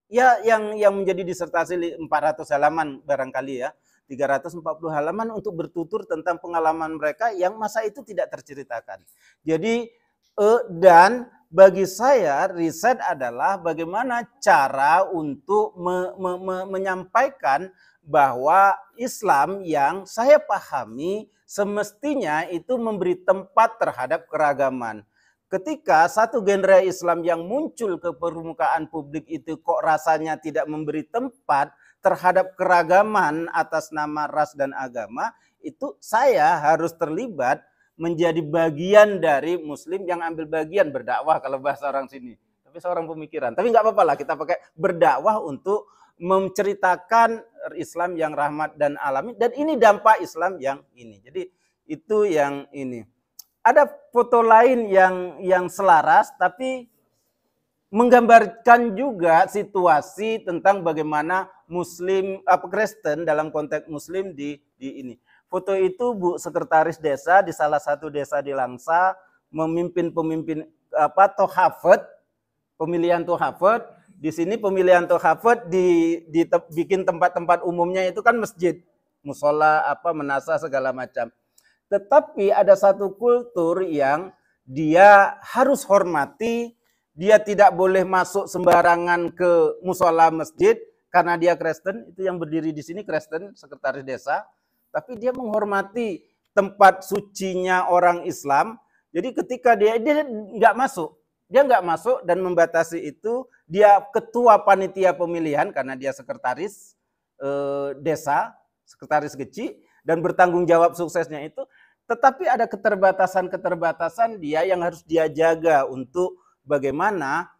ya yang menjadi disertasi 400 halaman barangkali ya. 340 halaman untuk bertutur tentang pengalaman mereka yang masa itu tidak terceritakan. Jadi dan bagi saya riset adalah bagaimana cara untuk menyampaikan bahwa Islam yang saya pahami semestinya itu memberi tempat terhadap keragaman. Ketika satu genre Islam yang muncul ke permukaan publik itu kok rasanya tidak memberi tempat terhadap keragaman atas nama ras dan agama, itu saya harus terlibat menjadi bagian dari Muslim yang ambil bagian berdakwah kalau bahasa orang sini. Tapi seorang pemikiran. Tapi nggak apa-apa lah kita pakai berdakwah untuk menceritakan Islam yang rahmat dan alami. Dan ini dampak Islam yang ini. Jadi itu yang ini. Ada foto lain yang selaras tapi menggambarkan juga situasi tentang bagaimana Muslim Kristen dalam konteks Muslim di ini. Foto itu Bu Sekretaris Desa di salah satu desa di Langsa memimpin pemimpin tohafet, pemilihan tohafet. Di sini pemilihan tohafet dibikin tempat-tempat umumnya itu kan masjid, musola, menasa segala macam. Tetapi ada satu kultur yang dia harus hormati. Dia tidak boleh masuk sembarangan ke musola masjid karena dia Kristen. Itu yang berdiri di sini Kristen, sekretaris desa. Tapi dia menghormati tempat sucinya orang Islam. Jadi ketika dia nggak masuk dan membatasi itu. Dia ketua panitia pemilihan karena dia sekretaris desa, sekretaris kecil dan bertanggung jawab suksesnya itu. Tetapi ada keterbatasan dia yang harus dia jaga untuk bagaimana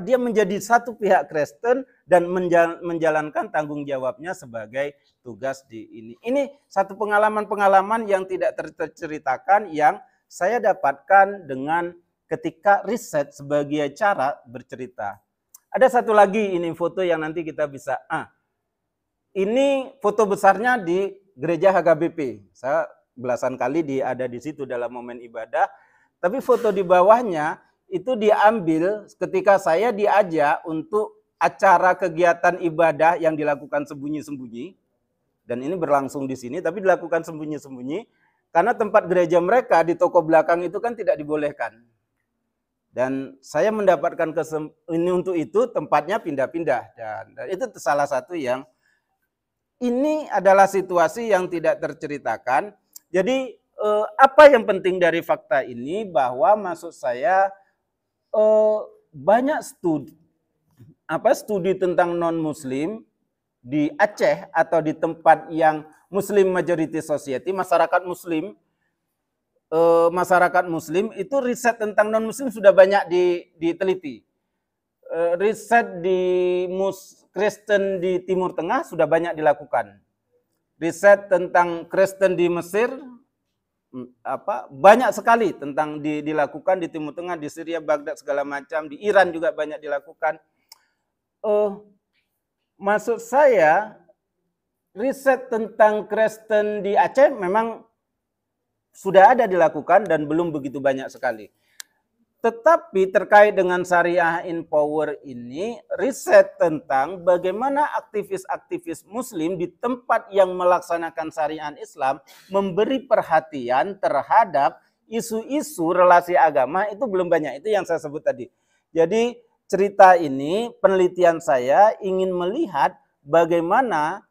dia menjadi satu pihak Kristen dan menjalankan tanggung jawabnya sebagai tugas di ini. Ini satu pengalaman-pengalaman yang tidak terceritakan yang saya dapatkan dengan ketika riset sebagai cara bercerita. Ada satu lagi ini foto yang nanti kita bisa. Ini foto besarnya di gereja HKBP. Saya belasan kali ada di situ dalam momen ibadah. Tapi foto di bawahnya itu diambil ketika saya diajak untuk acara kegiatan ibadah yang dilakukan sembunyi-sembunyi. Dan ini berlangsung di sini, tapi dilakukan sembunyi-sembunyi. Karena tempat gereja mereka di toko belakang itu kan tidak dibolehkan. Dan saya mendapatkan ini untuk itu tempatnya pindah-pindah. Dan itu salah satu yang ini adalah situasi yang tidak terceritakan. Jadi apa yang penting dari fakta ini bahwa maksud saya banyak studi tentang non-Muslim di Aceh atau di tempat yang Muslim Majority Society, masyarakat Muslim itu riset tentang non-Muslim sudah banyak diteliti. Riset di Kristen di Timur Tengah sudah banyak dilakukan. Riset tentang Kristen di Mesir banyak sekali tentang dilakukan di Timur Tengah, di Syria, Baghdad segala macam, di Iran juga banyak dilakukan. Maksud saya riset tentang Kristen di Aceh memang sudah ada dilakukan dan belum begitu banyak sekali. Tetapi terkait dengan Syariah in Power ini, riset tentang bagaimana aktivis-aktivis Muslim di tempat yang melaksanakan syariat Islam memberi perhatian terhadap isu-isu relasi agama itu belum banyak. Itu yang saya sebut tadi. Jadi cerita ini, penelitian saya ingin melihat bagaimana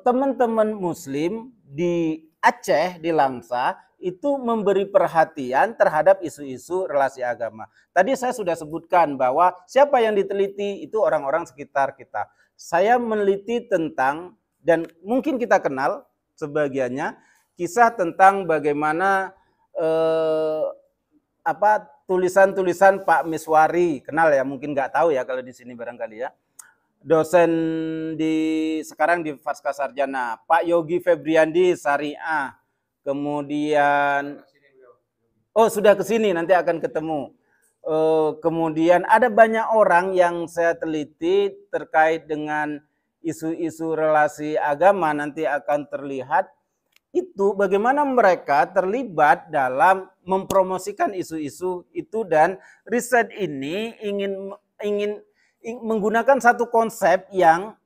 teman-teman Muslim di Aceh, di Langsa, itu memberi perhatian terhadap isu-isu relasi agama. Tadi saya sudah sebutkan bahwa siapa yang diteliti itu orang-orang sekitar kita. Saya meneliti tentang, dan mungkin kita kenal sebagiannya, kisah tentang bagaimana tulisan-tulisan Pak Miswari, kenal ya, mungkin nggak tahu ya kalau di sini barangkali ya. Dosen sekarang di Pasca Sarjana, Pak Yogi Febriandi Syariah. Kemudian, sudah ke sini, nanti akan ketemu. Kemudian ada banyak orang yang saya teliti terkait dengan isu-isu relasi agama, nanti akan terlihat itu bagaimana mereka terlibat dalam mempromosikan isu-isu itu, dan riset ini ingin menggunakan satu konsep yang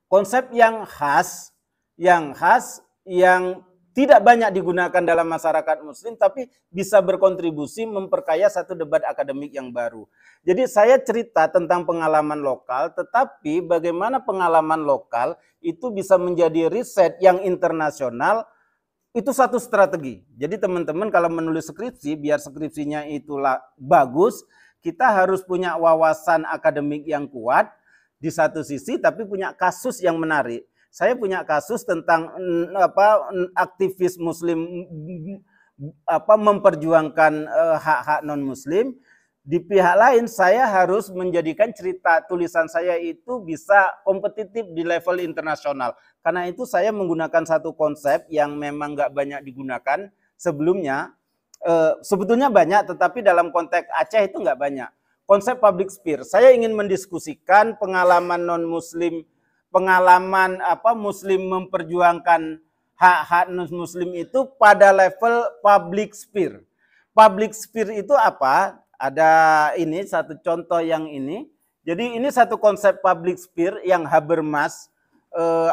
konsep yang khas, yang tidak banyak digunakan dalam masyarakat Muslim, tapi bisa berkontribusi memperkaya satu debat akademik yang baru. Jadi saya cerita tentang pengalaman lokal, tetapi bagaimana pengalaman lokal itu bisa menjadi riset yang internasional, itu satu strategi. Jadi teman-teman kalau menulis skripsi, biar skripsinya itulah bagus, kita harus punya wawasan akademik yang kuat di satu sisi, tapi punya kasus yang menarik. Saya punya kasus tentang aktivis Muslim memperjuangkan hak-hak non-Muslim. Di pihak lain saya harus menjadikan cerita tulisan saya itu bisa kompetitif di level internasional. Karena itu saya menggunakan satu konsep yang memang nggak banyak digunakan sebelumnya. Sebetulnya banyak, tetapi dalam konteks Aceh itu nggak banyak. Konsep public sphere. Saya ingin mendiskusikan pengalaman non-Muslim, pengalaman Muslim memperjuangkan hak-hak non-Muslim itu pada level public sphere. Public sphere itu apa? Ada ini satu contoh yang ini. Jadi ini satu konsep public sphere yang Habermas.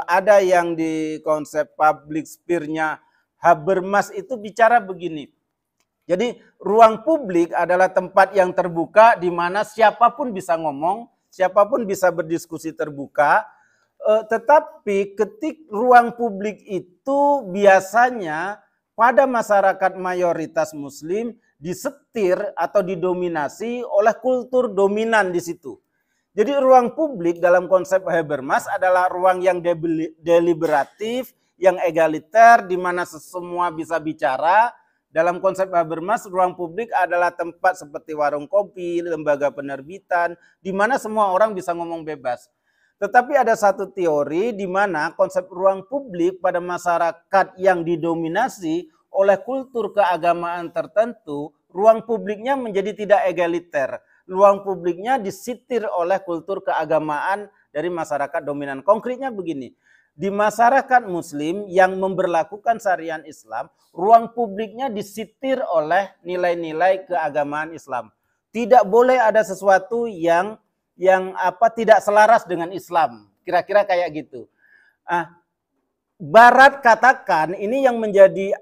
Ada yang di konsep public sphere-nya Habermas itu bicara begini. Jadi ruang publik adalah tempat yang terbuka di mana siapapun bisa ngomong, siapapun bisa berdiskusi terbuka. Tetapi ruang publik itu biasanya pada masyarakat mayoritas Muslim disetir atau didominasi oleh kultur dominan di situ. Jadi ruang publik dalam konsep Habermas adalah ruang yang deliberatif, yang egaliter, di mana semua bisa bicara. Dalam konsep Habermas, ruang publik adalah tempat seperti warung kopi, lembaga penerbitan, di mana semua orang bisa ngomong bebas. Tetapi ada satu teori di mana konsep ruang publik pada masyarakat yang didominasi oleh kultur keagamaan tertentu, ruang publiknya menjadi tidak egaliter. Ruang publiknya disitir oleh kultur keagamaan dari masyarakat dominan. Konkretnya begini, di masyarakat Muslim yang memberlakukan syariat Islam, ruang publiknya disitir oleh nilai-nilai keagamaan Islam. Tidak boleh ada sesuatu yang tidak selaras dengan Islam. Kira-kira kayak gitu. Barat katakan ini yang menjadi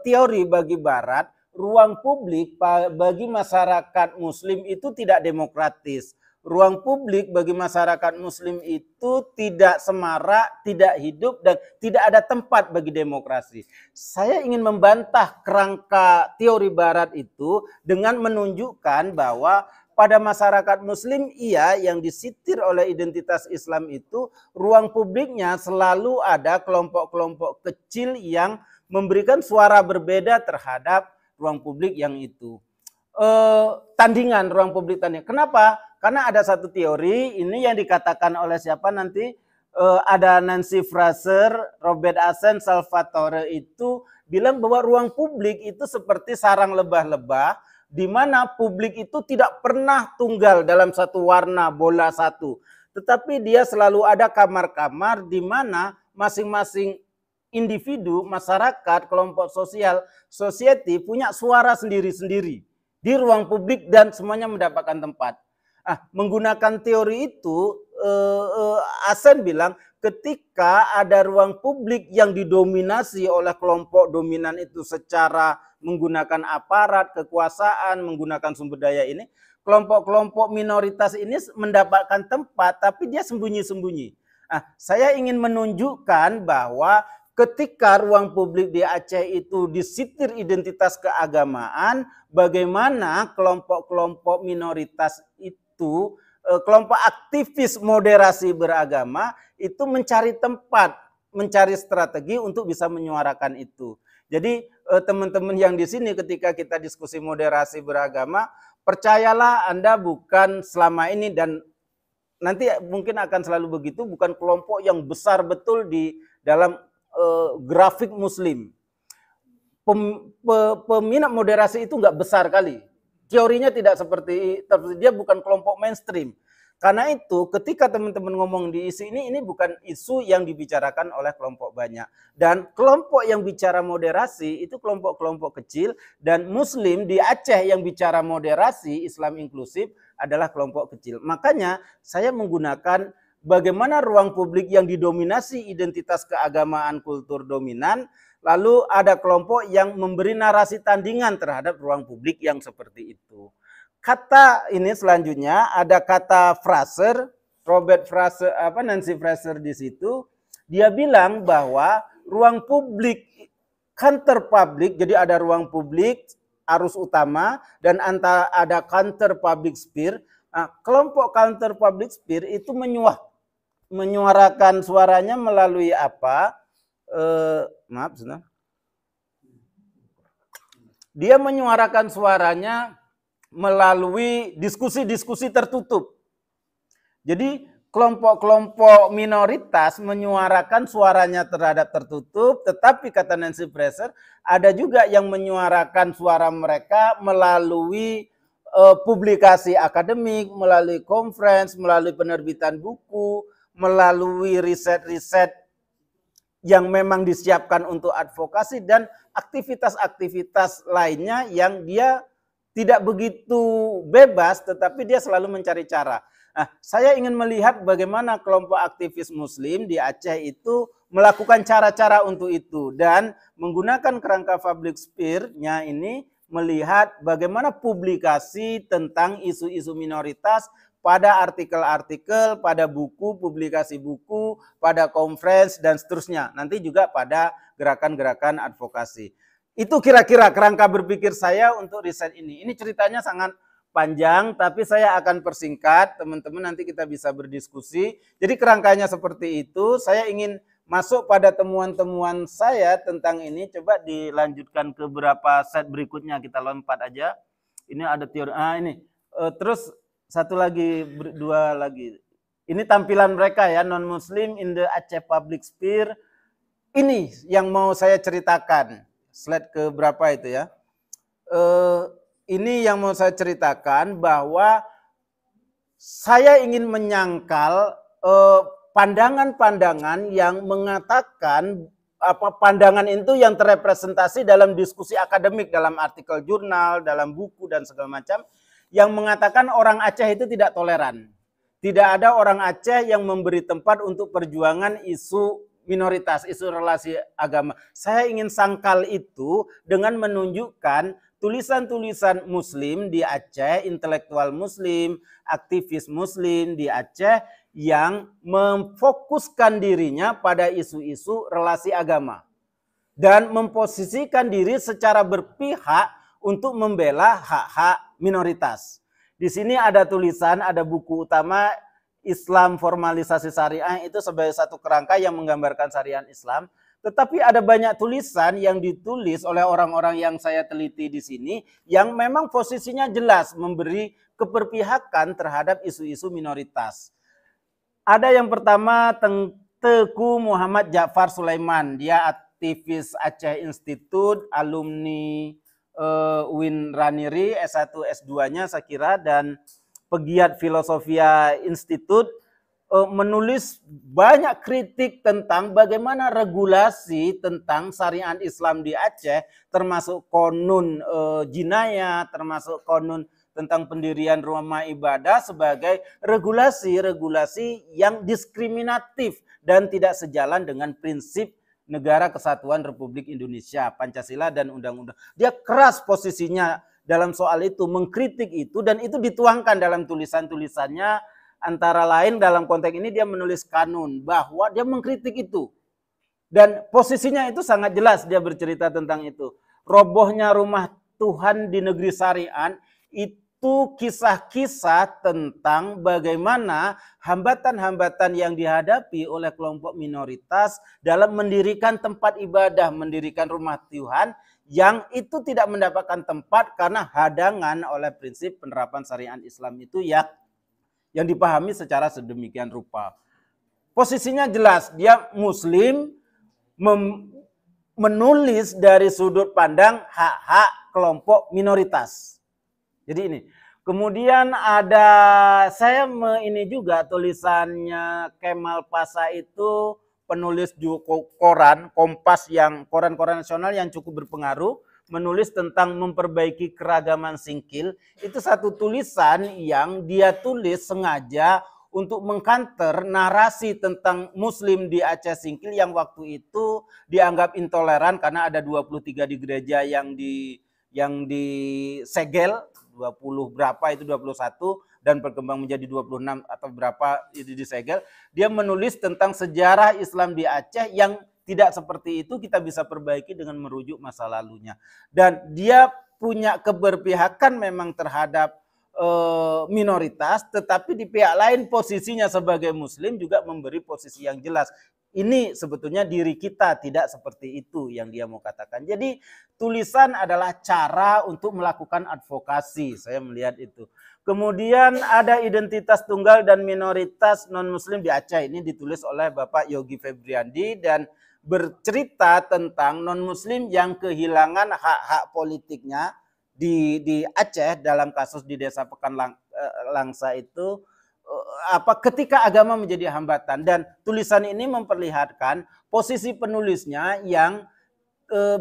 teori bagi Barat, ruang publik bagi masyarakat Muslim itu tidak demokratis. Ruang publik bagi masyarakat Muslim itu tidak semarak, tidak hidup, dan tidak ada tempat bagi demokrasi. Saya ingin membantah kerangka teori Barat itu dengan menunjukkan bahwa pada masyarakat Muslim, yang disitir oleh identitas Islam itu, ruang publiknya selalu ada kelompok-kelompok kecil yang memberikan suara berbeda terhadap ruang publik yang itu. Tandingan, ruang publik tandingan. Kenapa? Karena ada satu teori, ini yang dikatakan oleh siapa nanti? Ada Nancy Fraser, Robert Asen, Salvatore itu bilang bahwa ruang publik itu seperti sarang lebah-lebah, di mana publik itu tidak pernah tunggal dalam satu warna bola satu. Tetapi dia selalu ada kamar-kamar di mana masing-masing individu, masyarakat, kelompok sosial, society punya suara sendiri-sendiri di ruang publik dan semuanya mendapatkan tempat. Menggunakan teori itu, Asen bilang ketika ada ruang publik yang didominasi oleh kelompok dominan itu secara menggunakan aparat, kekuasaan, menggunakan sumber daya ini, kelompok-kelompok minoritas ini mendapatkan tempat, tapi dia sembunyi-sembunyi. Saya ingin menunjukkan bahwa ketika ruang publik di Aceh itu disitir identitas keagamaan, bagaimana kelompok-kelompok minoritas itu, kelompok aktivis moderasi beragama itu mencari tempat, mencari strategi untuk bisa menyuarakan itu. Jadi teman-teman yang di sini ketika kita diskusi moderasi beragama, percayalah Anda bukan selama ini dan nanti mungkin akan selalu begitu, bukan kelompok yang besar betul di dalam grafik Muslim. Peminat moderasi itu nggak besar kali. Teorinya tidak seperti dia bukan kelompok mainstream. Karena itu ketika teman-teman ngomong di isu ini bukan isu yang dibicarakan oleh kelompok banyak. Dan kelompok yang bicara moderasi itu kelompok-kelompok kecil, dan Muslim di Aceh yang bicara moderasi Islam inklusif adalah kelompok kecil. Makanya saya menggunakan bagaimana ruang publik yang didominasi identitas keagamaan kultur dominan, lalu ada kelompok yang memberi narasi tandingan terhadap ruang publik yang seperti itu. Kata ini selanjutnya ada kata Fraser, Robert Fraser, Nancy Fraser di situ. Dia bilang bahwa ruang publik counter public, jadi ada ruang publik arus utama dan ada counter public sphere. Nah, kelompok counter public sphere itu menyuarakan suaranya melalui apa? Dia menyuarakan suaranya melalui diskusi-diskusi tertutup. Jadi kelompok-kelompok minoritas menyuarakan suaranya terhadap tertutup, tetapi kata Nancy Fraser, ada juga yang menyuarakan suara mereka melalui publikasi akademik, melalui conference, melalui penerbitan buku, melalui riset-riset yang memang disiapkan untuk advokasi dan aktivitas-aktivitas lainnya yang dia tidak begitu bebas, tetapi dia selalu mencari cara. Nah, saya ingin melihat bagaimana kelompok aktivis Muslim di Aceh itu melakukan cara-cara untuk itu dan menggunakan kerangka public sphere-nya ini melihat bagaimana publikasi tentang isu-isu minoritas pada artikel-artikel, pada buku, publikasi buku, pada conference dan seterusnya. Nanti juga pada gerakan-gerakan advokasi. Itu kira-kira kerangka berpikir saya untuk riset ini. Ini ceritanya sangat panjang, tapi saya akan persingkat. Teman-teman nanti kita bisa berdiskusi. Jadi kerangkanya seperti itu. Saya ingin masuk pada temuan-temuan saya tentang ini. Coba dilanjutkan ke beberapa set berikutnya. Kita lompat aja. Ini ada teori. Ini. Terus satu lagi, dua lagi. Ini tampilan mereka ya, non-Muslim in the Aceh Public Sphere. Ini yang mau saya ceritakan. Slide ke berapa itu ya. Ini yang mau saya ceritakan bahwa saya ingin menyangkal pandangan-pandangan yang mengatakan pandangan itu yang terrepresentasi dalam diskusi akademik, dalam artikel jurnal, dalam buku dan segala macam, yang mengatakan orang Aceh itu tidak toleran. Tidak ada orang Aceh yang memberi tempat untuk perjuangan isu minoritas, isu relasi agama. Saya ingin sangkal itu dengan menunjukkan tulisan-tulisan Muslim di Aceh, intelektual Muslim, aktivis Muslim di Aceh yang memfokuskan dirinya pada isu-isu relasi agama dan memposisikan diri secara berpihak untuk membela hak-hak minoritas. Di sini ada tulisan, ada buku utama Islam Formalisasi Syariah, itu sebagai satu kerangka yang menggambarkan syariat Islam. Tetapi ada banyak tulisan yang ditulis oleh orang-orang yang saya teliti di sini yang memang posisinya jelas memberi keberpihakan terhadap isu-isu minoritas. Ada yang pertama Tengku Muhammad Ja'far Sulaiman, dia aktivis Aceh Institute, alumni UIN Raniri, S1 S2-nya saya kira, dan pegiat Filosofia Institute, menulis banyak kritik tentang bagaimana regulasi tentang syariat Islam di Aceh, termasuk konun jinayah, termasuk konun tentang pendirian rumah ibadah sebagai regulasi-regulasi yang diskriminatif dan tidak sejalan dengan prinsip Negara Kesatuan Republik Indonesia, Pancasila dan undang-undang. Dia keras posisinya dalam soal itu, mengkritik itu, dan itu dituangkan dalam tulisan-tulisannya. Antara lain dalam konteks ini dia menulis kanun bahwa dia mengkritik itu. Dan posisinya itu sangat jelas, dia bercerita tentang itu. Robohnya rumah Tuhan di negeri syariat itu kisah-kisah tentang bagaimana hambatan-hambatan yang dihadapi oleh kelompok minoritas dalam mendirikan tempat ibadah, mendirikan rumah Tuhan yang itu tidak mendapatkan tempat karena hadangan oleh prinsip penerapan syariat Islam itu yang dipahami secara sedemikian rupa. Posisinya jelas, dia Muslim menulis dari sudut pandang hak-hak kelompok minoritas. Jadi ini. Kemudian ada ini juga tulisannya Kemal Pasha itu penulis koran Kompas yang koran-koran nasional yang cukup berpengaruh, menulis tentang memperbaiki keragaman singkil. Itu satu tulisan yang dia tulis sengaja untuk mengkanter narasi tentang Muslim di Aceh Singkil yang waktu itu dianggap intoleran karena ada 23 di gereja yang disegel, 20 berapa itu 21 dan berkembang menjadi 26 atau berapa itu disegel. Dia menulis tentang sejarah Islam di Aceh yang tidak seperti itu, kita bisa perbaiki dengan merujuk masa lalunya. Dan dia punya keberpihakan memang terhadap minoritas, tetapi di pihak lain posisinya sebagai Muslim juga memberi posisi yang jelas. Ini sebetulnya diri kita tidak seperti itu yang dia mau katakan. Jadi tulisan adalah cara untuk melakukan advokasi, saya melihat itu. Kemudian ada identitas tunggal dan minoritas non-Muslim di Aceh. Ini ditulis oleh Bapak Yogi Febriandi dan bercerita tentang non-Muslim yang kehilangan hak-hak politiknya di Aceh dalam kasus di Desa Pekan Langsa itu ketika agama menjadi hambatan. Dan tulisan ini memperlihatkan posisi penulisnya yang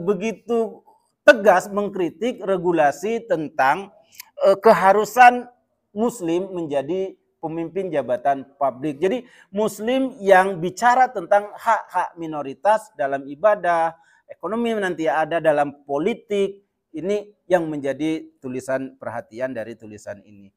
begitu tegas mengkritik regulasi tentang keharusan Muslim menjadi pemimpin jabatan publik. Jadi Muslim yang bicara tentang hak-hak minoritas dalam ibadah, ekonomi nanti ada dalam politik, ini yang menjadi tulisan perhatian dari tulisan ini.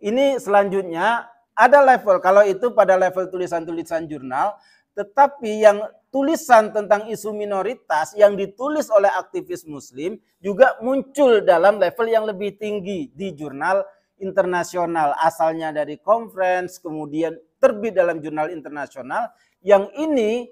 Ini selanjutnya ada level, kalau itu pada level tulisan-tulisan jurnal, tetapi yang tulisan tentang isu minoritas yang ditulis oleh aktivis Muslim juga muncul dalam level yang lebih tinggi di jurnal internasional, asalnya dari conference, kemudian terbit dalam jurnal internasional, yang ini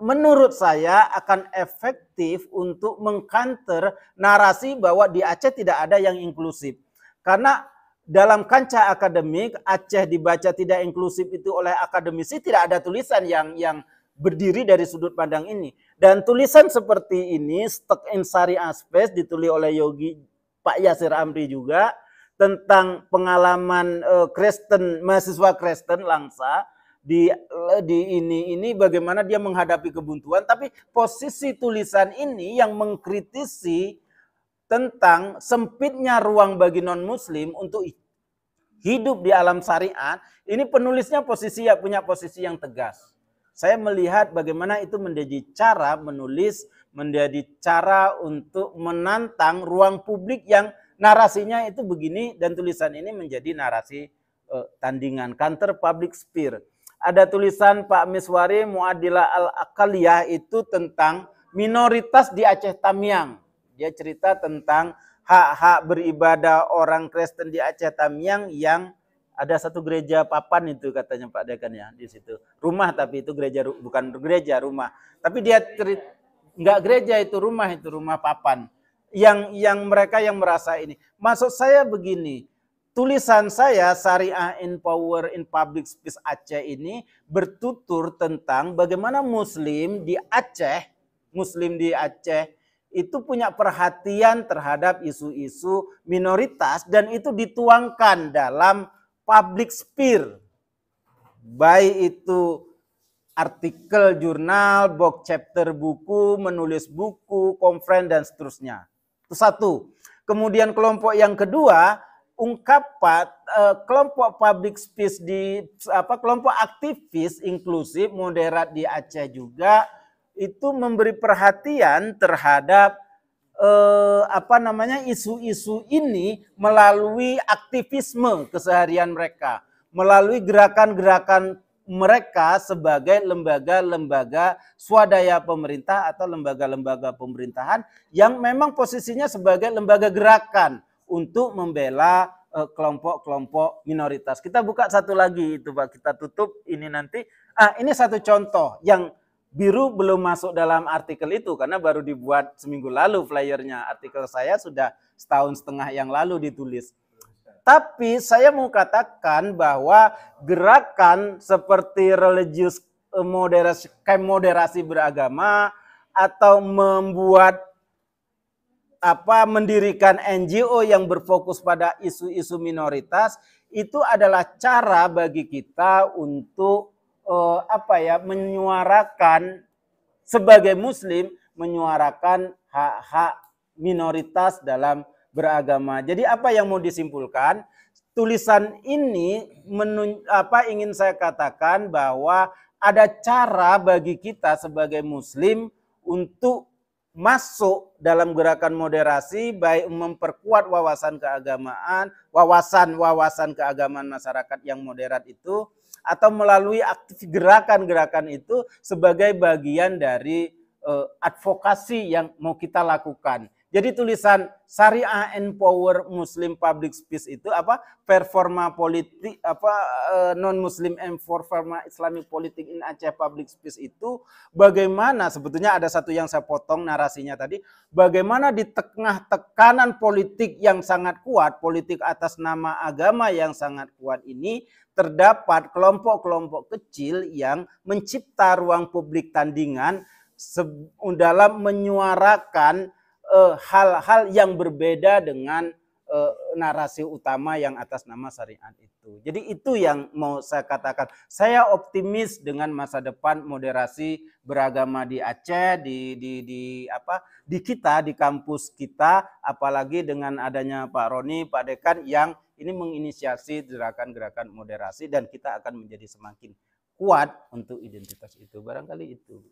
menurut saya akan efektif untuk mengkanter narasi bahwa di Aceh tidak ada yang inklusif. Karena dalam kancah akademik, Aceh dibaca tidak inklusif itu oleh akademisi, tidak ada tulisan yang berdiri dari sudut pandang ini. Dan tulisan seperti ini, Stock and Syariah Space, ditulis oleh Yogi, Pak Yasir Amri juga, tentang pengalaman mahasiswa Kristen Langsa, di ini bagaimana dia menghadapi kebuntuan, tapi posisi tulisan ini yang mengkritisi tentang sempitnya ruang bagi non-Muslim untuk hidup di alam syariat, ini penulisnya punya posisi yang tegas. Saya melihat bagaimana itu menjadi cara menulis, menjadi cara untuk menantang ruang publik yang narasinya itu begini, dan tulisan ini menjadi narasi tandingan, counter public sphere. Ada tulisan Pak Miswari Muadila Al-Akaliyah itu tentang minoritas di Aceh Tamiang. Dia cerita tentang hak-hak beribadah orang Kristen di Aceh Tamiang yang ada satu gereja papan itu katanya Pak Dekan ya di situ. Rumah tapi itu gereja, bukan gereja, rumah. Tapi dia enggak gereja, itu rumah papan. Yang mereka yang merasa ini. Maksud saya begini, tulisan saya Syariah in Power in Public Space Aceh ini bertutur tentang bagaimana Muslim di Aceh itu punya perhatian terhadap isu-isu minoritas dan itu dituangkan dalam public sphere. Baik itu artikel jurnal, book chapter buku, menulis buku, konferensi dan seterusnya. Itu satu. Kemudian kelompok yang kedua, ungkapan kelompok public space kelompok aktivis inklusif moderat di Aceh juga itu memberi perhatian terhadap isu-isu ini melalui aktivisme keseharian mereka, melalui gerakan-gerakan mereka sebagai lembaga-lembaga swadaya pemerintah atau lembaga-lembaga pemerintahan yang memang posisinya sebagai lembaga gerakan untuk membela kelompok-kelompok minoritas. Kita buka satu lagi itu Pak, kita tutup ini nanti. Ini satu contoh yang biru belum masuk dalam artikel itu karena baru dibuat seminggu lalu flyernya. Artikel saya sudah setahun setengah yang lalu ditulis. Tapi saya mau katakan bahwa gerakan seperti religius moderasi beragama atau membuat mendirikan NGO yang berfokus pada isu-isu minoritas itu adalah cara bagi kita untuk menyuarakan sebagai muslim, menyuarakan hak-hak minoritas dalam beragama. Jadi apa yang mau disimpulkan? Tulisan ini ingin saya katakan bahwa ada cara bagi kita sebagai muslim untuk masuk dalam gerakan moderasi, baik memperkuat wawasan keagamaan, wawasan keagamaan masyarakat yang moderat itu, atau melalui aktif gerakan-gerakan itu sebagai bagian dari advokasi yang mau kita lakukan. Jadi tulisan Syariah Empower Muslim Public Space itu performa politik non Muslim and performa Islamic politik in Aceh Public Space itu bagaimana sebetulnya ada satu yang saya potong narasinya tadi, bagaimana di tengah tekanan politik yang sangat kuat, politik atas nama agama yang sangat kuat ini terdapat kelompok-kelompok kecil yang mencipta ruang publik tandingan dalam menyuarakan hal-hal yang berbeda dengan narasi utama yang atas nama syariat itu. Jadi itu yang mau saya katakan. Saya optimis dengan masa depan moderasi beragama di Aceh, di kita, di kampus kita, apalagi dengan adanya Pak Roni, Pak Dekan yang ini menginisiasi gerakan-gerakan moderasi dan kita akan menjadi semakin kuat untuk identitas itu. Barangkali itu.